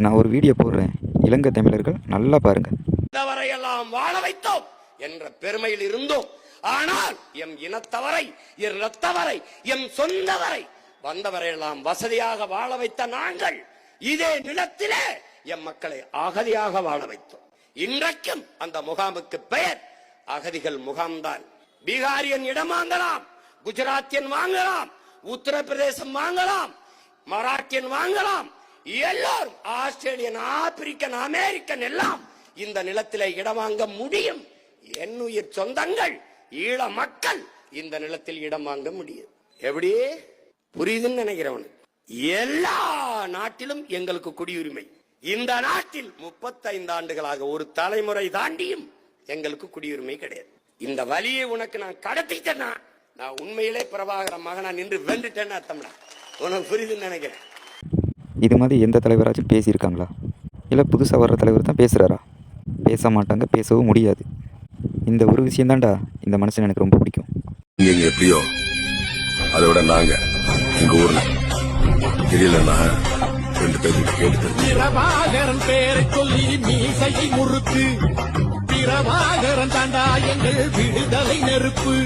நான் ஒரு வீடியோ போடுறேன், இலங்கை தமிழர்கள் நல்லா பாருங்க. வரையெல்லாம் வாழ வைத்தோம் என்ற பெருமையில் இருந்தோம். ஆனால் எம் இனத்தவரை, இரத்தவரை, எம் சொந்தவரை வந்தவரையெல்லாம் வசதியாக வாழ வைத்த நாங்கள் இதே நிலத்திலே எம் மக்களை அகதியாக வாழ வைத்தோம். இன்றைக்கும் அந்த முகாமுக்கு பெயர் அகதிகள் முகாம்தான். பீகாரியன் இடம் வாங்கலாம், குஜராத்தியன் வாங்கலாம், உத்தரப்பிரதேசம் வாங்கலாம், மராட்டியன் வாங்கலாம், எல்லாரும் ஆஸ்திரேலியன், ஆப்பிரிக்கன், அமெரிக்கன் எல்லாம் இந்த நிலத்திலே இடம் வாங்க முடியும். என்னுயிர் சொந்தங்கள் ஈழ மக்கள் இந்த நிலத்தில் இடம் வாங்க முடியும். எப்படி புரியுதுன்னு நினைக்கிறவன்? எல்லா நாட்டிலும் எங்களுக்கு குடியுரிமை. இந்த நாட்டில் 35 ஆண்டுகளாக ஒரு தலைமுறை தாண்டியும் எங்களுக்கு குடியுரிமை கிடையாது. இந்த வழியை உனக்கு நான் கடத்திட்டேன்னா நான் உண்மையிலே பிரபாகர மகனா நின்று வென்றுட்டேன்னு அர்த்தம்டா. உனக்கு புரியுதுன்னு நினைக்கிறேன். இது மாதிரி எந்த தலைவராச்சும் பேசியிருக்காங்களா? இல்லை புதுசாக வர்ற தலைவர் தான் பேசுகிறாரா? பேச மாட்டாங்க, பேசவும் முடியாது. இந்த ஒரு விஷயம்தான்டா இந்த மனுஷன் எனக்கு ரொம்ப பிடிக்கும். நீங்க எப்படியோ அதை விட நாங்க எங்க ஊர்ல தெரியலன்னா 2 பேருக்கு கேட்டு பிரபாகரன் பேரை சொல்லி மீசையை முறுக்கு. பிரபாகரன் தாண்டா எங்கள் விடுதலை நெருப்பு.